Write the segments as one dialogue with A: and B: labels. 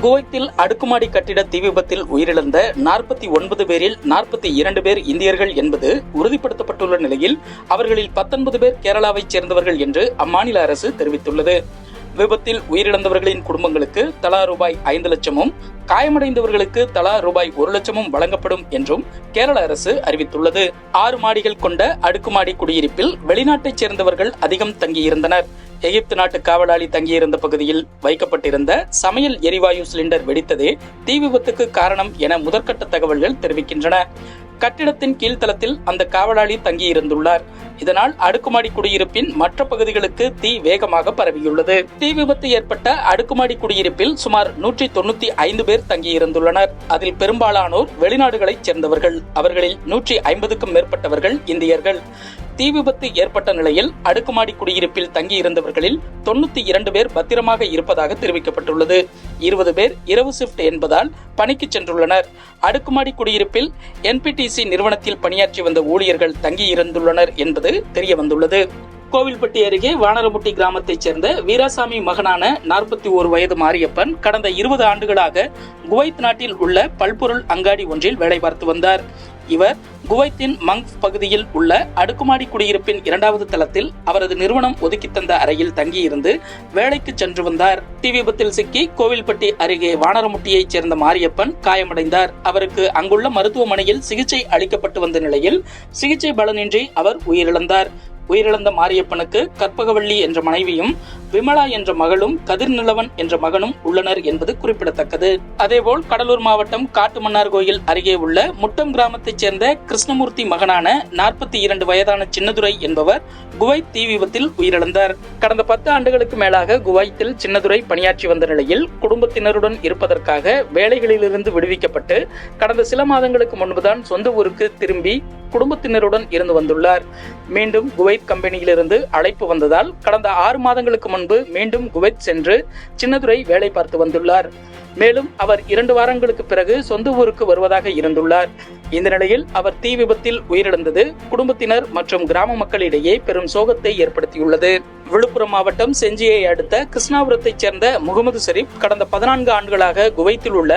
A: குவைத்தில் அடுக்குமாடி கட்டிட தீ விபத்தில் உயிரிழந்த 49 பேரில் 42 பேர் இந்தியர்கள் என்பது உறுதிப்படுத்தப்பட்டுள்ள நிலையில் அவர்களில் 19 பேர் கேரளாவைச் சேர்ந்தவர்கள் என்று அம்மாநில அரசு தெரிவித்துள்ளது. விபத்தில் உயிரிழந்தவர்களின் குடும்பங்களுக்கு தலா ரூபாய் 5 லட்சமும் காயமடைந்தவர்களுக்கு தலா ரூபாய் 1 லட்சமும் வழங்கப்படும் என்றும் கேரள அரசு அறிவித்துள்ளது. 6 மாடிகள் கொண்ட அடுக்குமாடி குடியிருப்பில் வெளிநாட்டைச் சேர்ந்தவர்கள் அதிகம் தங்கியிருந்தனர். எகிப்து நாட்டு காவலாளி தங்கியிருந்த பகுதியில் வைக்கப்பட்டிருந்த சமையல் எரிவாயு சிலிண்டர் வெடித்ததே தீ விபத்துக்கு காரணம் என முதற்கட்ட தகவல்கள் தெரிவிக்கின்றன. கட்டிடத்தின் கீழ்த்தளத்தில் அந்த காவலாளி தங்கியிருந்துள்ளார். இதனால் அடுக்குமாடி குடியிருப்பின் மற்ற பகுதிகளுக்கு தீ வேகமாக பரவியுள்ளது. தீ விபத்து ஏற்பட்ட அடுக்குமாடி குடியிருப்பில் சுமார் 195 பேர் தங்கியிருந்துள்ளனர். அதில் பெரும்பாலானோர் வெளிநாடுகளைச் சேர்ந்தவர்கள். அவர்களில் 150க்கும் மேற்பட்டவர்கள் இந்தியர்கள். தீ விபத்து ஏற்பட்ட நிலையில் அடுக்குமாடி குடியிருப்பில் தங்கியிருந்தவர்களில் 92 பேர் பத்திரமாக இருப்பதாக தெரிவிக்கப்பட்டுள்ளது. 20 பேர் இரவு ஷிப்ட் என்பதால் பணிக்கு சென்றுள்ளனர். அடுக்குமாடி குடியிருப்பில் என்பிடிசி நிறுவனத்தில் பணியாற்றி வந்த ஊழியர்கள் தங்கியிருந்துள்ளனர் என்பது தெரிய வந்துள்ளது. கோவில்பட்டி அருகே வானரமுட்டி கிராமத்தைச் சேர்ந்த வீராசாமி மகனான 41 வயது மாரியப்பன் கடந்த 20 ஆண்டுகளாக குவைத் நாட்டில் உள்ள பல்பொருள் அங்காடி ஒன்றில் வேலை பார்த்து வந்தார். இவர் குவைத்தின் மங்க் பகுதியில் உள்ள அடுக்குமாடி குடியிருப்பின் 2வது தளத்தில் அவரது நிறுவனம் ஒதுக்கி தந்த அறையில் தங்கியிருந்து வேலைக்கு சென்று வந்தார். தீ விபத்தில் சிக்கி கோவில்பட்டி அருகே வானரமுட்டியைச் சேர்ந்த மாரியப்பன் காயமடைந்தார். அவருக்கு அங்குள்ள மருத்துவமனையில் சிகிச்சை அளிக்கப்பட்டு வந்த நிலையில் சிகிச்சை பலனின்றி அவர் உயிரிழந்தார். உயிரிழந்த மாரியப்பனுக்கு கற்பகவள்ளி என்ற மனைவியும் விமலா என்ற மகளும் கதிர்நிலவன் என்ற மகனும் உள்ளனர் என்பது குறிப்பிடத்தக்கது. அதேபோல் கடலூர் மாவட்டம் காட்டுமன்னார் கோயில் அருகே உள்ள முட்டம் கிராமத்தைச் சேர்ந்த கிருஷ்ணமூர்த்தி மகனான 42 வயதான சின்னதுரை என்பவர் குவைத் தீ விபத்தில் உயிரிழந்தார். கடந்த 10 ஆண்டுகளுக்கு மேலாக குவைத்தில் சின்னதுரை பணியாற்றி வந்த நிலையில் குடும்பத்தினருடன் இருப்பதற்காக வேலைகளிலிருந்து விடுவிக்கப்பட்டு கடந்த சில மாதங்களுக்கு முன்புதான் சொந்த ஊருக்கு திரும்பி குடும்பத்தினருடன் இருந்து வந்துள்ளார். மீண்டும் குவைத் கம்பெனியிலிருந்து அழைப்பு வந்ததால் கடந்த 6 மாதங்களுக்கு முன்பு மீண்டும் குவைத் சென்று சின்னதுரை வேலை பார்த்து வந்துள்ளார். மேலும் அவர் 2 வாரங்களுக்கு பிறகு சொந்த ஊருக்கு வருவதாக இருந்துள்ளார். இந்த நிலையில் அவர் தீ விபத்தில் உயிரிழந்தது குடும்பத்தினர் மற்றும் கிராம மக்களிடையே பெரும் சோகத்தை ஏற்படுத்தியுள்ளது. விழுப்புரம் மாவட்டம் செஞ்சியை அடுத்த கிருஷ்ணாபுரத்தைச் சேர்ந்த முகமது ஷெரீப் கடந்த 14 ஆண்டுகளாக குவைத்தில் உள்ள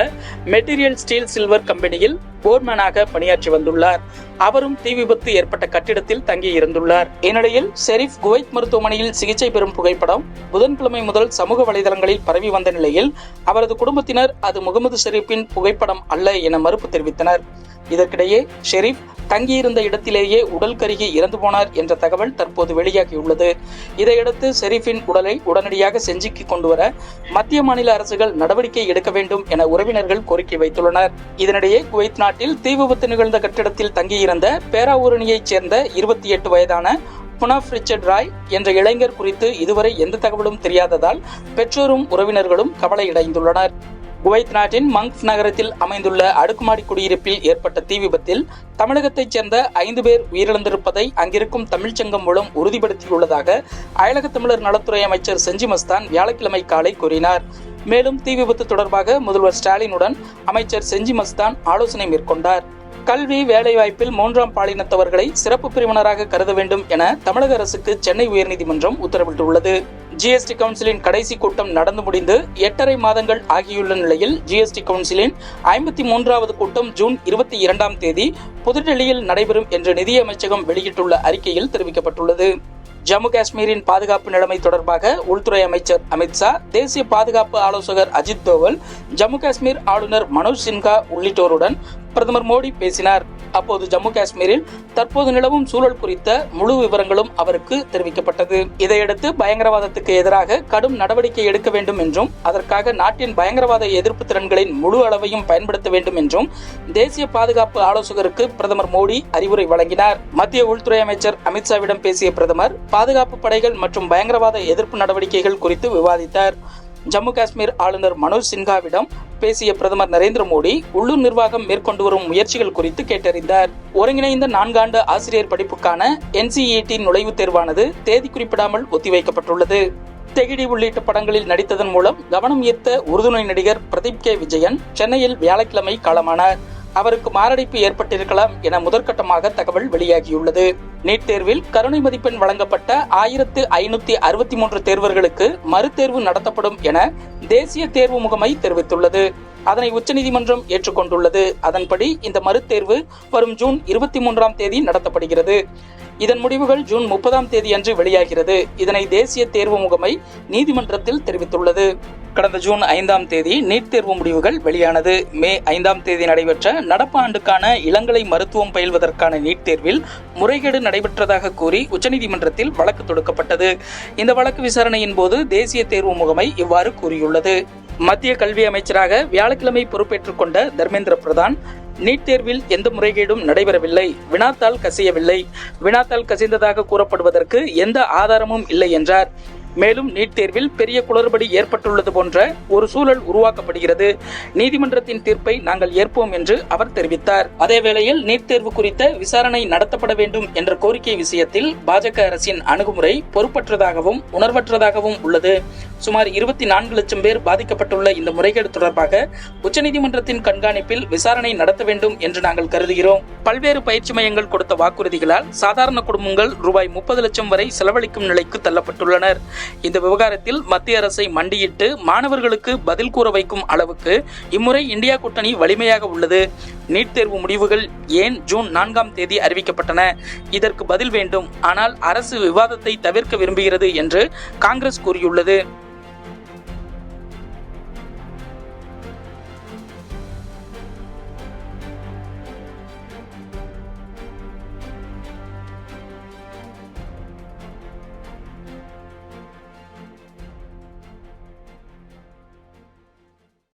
A: மெட்டீரியல் ஸ்டீல் சில்வர் கம்பெனியில் போர்மேனாக பணியாற்றி வந்துள்ளார். அவரும் தீ விபத்து ஏற்பட்ட கட்டிடத்தில் தங்கி இருந்துள்ளார். இந்நிலையில் ஷெரீப் குவைத் மருத்துவமனையில் சிகிச்சை பெறும் புகைப்படம் புதன்கிழமை முதல் சமூக வலைதளங்களில் பரவி வந்த நிலையில் அவரது குடும்பத்தினர் அது முகமது ஷெரீப்பின் புகைப்படம் அல்ல என மறுப்பு தெரிவித்தனர். இதற்கிடையே ஷெரீப் தங்கியிருந்த இடத்திலேயே உடல் கருகி இறந்து போனார் என்ற தகவல் தற்போது வெளியாகியுள்ளது. இதையடுத்து ஷெரீப்பின் உடலை உடனடியாக செஞ்சிக்கு கொண்டுவர மத்திய மாநில அரசுகள் நடவடிக்கை எடுக்க வேண்டும் என உறவினர்கள் கோரிக்கை வைத்துள்ளனர். இதனிடையே குவைத் நாட்டில் தீ விபத்து நிகழ்ந்த கட்டிடத்தில் தங்கியிருந்த பேராவூரணியைச் சேர்ந்த 28 வயதான புனாஃப் ரிச்சர்ட் ராய் என்ற இளைஞர் குறித்து இதுவரை எந்த தகவலும் தெரியாததால் பெற்றோரும் உறவினர்களும் கவலையடைந்துள்ளனர். குவைத் நாட்டின் மங்க் நகரத்தில் அமைந்துள்ள அடுக்குமாடி குடியிருப்பில் ஏற்பட்ட தீ விபத்தில் தமிழகத்தைச் சேர்ந்த 5 பேர் உயிரிழந்திருப்பதை அங்கிருக்கும் தமிழ்ச்சங்கம் மூலம் உறுதிப்படுத்தியுள்ளதாக அயலக தமிழர் நலத்துறை அமைச்சர் செஞ்சி மஸ்தான் வியாழக்கிழமை காலை கூறினார். மேலும் தீ விபத்து தொடர்பாக முதல்வர் ஸ்டாலினுடன் அமைச்சர் செஞ்சி மஸ்தான் ஆலோசனை மேற்கொண்டார். கல்வி வேலைவாய்ப்பில் 3ஆம் பாலினத்தவர்களை சிறப்பு பிரிவினராக கருத வேண்டும் என தமிழக அரசுக்கு சென்னை உயர்நீதிமன்றம் உத்தரவிட்டுள்ளது. ஜிஎஸ்டி கவுன்சிலின் கடைசி கூட்டம் நடந்து முடிந்து 8.5 மாதங்கள் ஆகியுள்ள நிலையில் ஜிஎஸ்டி கவுன்சிலின் 53வது கூட்டம் ஜூன் 22ஆம் தேதி புதுடெல்லியில் நடைபெறும் என்று நிதியமைச்சகம் வெளியிட்டுள்ள அறிக்கையில் தெரிவிக்கப்பட்டுள்ளது. ஜம்மு காஷ்மீரின் பாதுகாப்பு நிலைமை தொடர்பாக உள்துறை அமைச்சர் அமித்ஷா, தேசிய பாதுகாப்பு ஆலோசகர் அஜித் தோவல், ஜம்மு காஷ்மீர் ஆளுநர் மனோஜ் சின்ஹா உள்ளிட்டோருடன் பிரதமர் மோடி பேசினார். அப்போது ஜம்மு காஷ்மீரில் தற்போது நிலவும் சூழல் குறித்த முழு விவரங்களும் அவருக்கு தெரிவிக்கப்பட்டது. இதையடுத்து பயங்கரவாதத்துக்கு எதிராக கடும் நடவடிக்கை எடுக்க வேண்டும் என்றும் அதற்காக நாட்டின் பயங்கரவாத எதிர்ப்பு திறன்களின் முழு அளவையும் பயன்படுத்த வேண்டும் என்றும் தேசிய பாதுகாப்பு ஆலோசகருக்கு பிரதமர் மோடி அறிவுரை வழங்கினார். மத்திய உள்துறை அமைச்சர் அமித்ஷாவிடம் பேசிய பிரதமர் பாதுகாப்பு படைகள் மற்றும் பயங்கரவாத எதிர்ப்பு நடவடிக்கைகள் குறித்து விவாதித்தார். ஜம்மு காஷ்மீர் ஆளுநர் மனோஜ் சின்ஹாவிடம் பேசிய பிரதமர் நரேந்திர மோடி உள்ளூர் நிர்வாகம் மேற்கொண்டு வரும் முயற்சிகள் குறித்து கேட்டறிந்தார். ஒருங்கிணைந்த 4 ஆண்டு ஆசிரியர் படிப்புக்கான NCET நுழைவுத் தேர்வானது தேதி குறிப்பிடாமல் ஒத்திவைக்கப்பட்டுள்ளது. தெகிடி உள்ளிட்ட படங்களில் நடித்ததன் மூலம் கவனம் ஈர்த்த உறுதுணை நடிகர் பிரதீப் கே விஜயன் சென்னையில் வியாழக்கிழமை காலமானார். அவருக்கு மாரடைப்பு ஏற்பட்டிருக்கலாம் என முதற்கட்டமாக தகவல் வெளியாகியுள்ளது. நீட் தேர்வில் கருணை மதிப்பெண் வழங்கப்பட்ட 1563 தேர்வர்களுக்கு மறுதேர்வு நடத்தப்படும் என தேசிய தேர்வு முகமை தெரிவித்துள்ளது. அதனை உச்சநீதிமன்றம் ஏற்றுக்கொண்டுள்ளது. அதன்படி இந்த மறுதேர்வு வரும் ஜூன் 23ஆம் தேதி நடத்தப்படுகிறது. இதன் முடிவுகள் ஜூன் 30ஆம் தேதி அன்று வெளியாகிறது. இதனை தேசிய தேர்வு முகமை நீதிமன்றத்தில் தெரிவித்துள்ளது. கடந்த ஜூன் 5ஆம் தேதி நீட் தேர்வு முடிவுகள் வெளியானது. மே 5ஆம் தேதி நடைபெற்ற நடப்பு ஆண்டுக்கான இளங்கலை மருத்துவம் பயில்வதற்கான நீட் தேர்வில் முறைகேடு நடைபெற்றதாக கூறி உச்சநீதிமன்றத்தில் வழக்கு தொடுக்கப்பட்டது. இந்த வழக்கு விசாரணையின் போது தேசிய தேர்வு முகமை இவ்வாறு கூறியுள்ளது. மத்திய கல்வி அமைச்சராக வியாழக்கிழமை பொறுப்பேற்றுக் கொண்ட தர்மேந்திர பிரதான் நீட் தேர்வில் எந்த முறைகேடும் நடைபெறவில்லை, வினாத்தாள் கசியவில்லை, வினாத்தாள் கசிந்ததாக கூறப்படுவதற்கு எந்த ஆதாரமும் இல்லை என்றார். மேலும் நீட் தேர்வில் பெரிய குளறுபடி ஏற்பட்டுள்ளது போன்ற ஒரு சூழல் உருவாக்கப்படுகிறது. நீதிமன்றத்தின் தீர்ப்பை நாங்கள் ஏற்போம் என்று அவர் தெரிவித்தார். அதேவேளையில் நீட் தேர்வு குறித்த விசாரணை நடத்தப்பட வேண்டும் என்ற கோரிக்கை விஷயத்தில் பாஜக அரசின் அணுகுமுறை பொறுப்பற்றதாகவும் உணர்வற்றதாகவும் உள்ளது. சுமார் 24 லட்சம் பேர் பாதிக்கப்பட்டுள்ள இந்த முறைகேடு தொடர்பாக உச்சநீதிமன்றத்தின் கண்காணிப்பில் விசாரணை நடத்த வேண்டும் என்று நாங்கள் கருதுகிறோம். பல்வேறு பயிற்சி மையங்கள் கொடுத்த வாக்குறுதிகளால் சாதாரண குடும்பங்கள் ரூபாய் 30 லட்சம் வரை செலவழிக்கும் நிலைக்கு தள்ளப்பட்டுள்ளனர். இந்த விவகாரத்தில் மத்திய அரசை மண்டியிட்டு மாணவர்களுக்கு பதில் கூற வைக்கும் அளவுக்கு இம்முறை இந்தியா கூட்டணி வலிமையாக உள்ளது. நீட் தேர்வு முடிவுகள் ஏன் ஜூன் 4ஆம் தேதி அறிவிக்கப்பட்டன? இதற்கு பதில் வேண்டும். ஆனால் அரசு விவாதத்தை தவிர்க்க விரும்புகிறது என்று காங்கிரஸ் கூறியுள்ளது.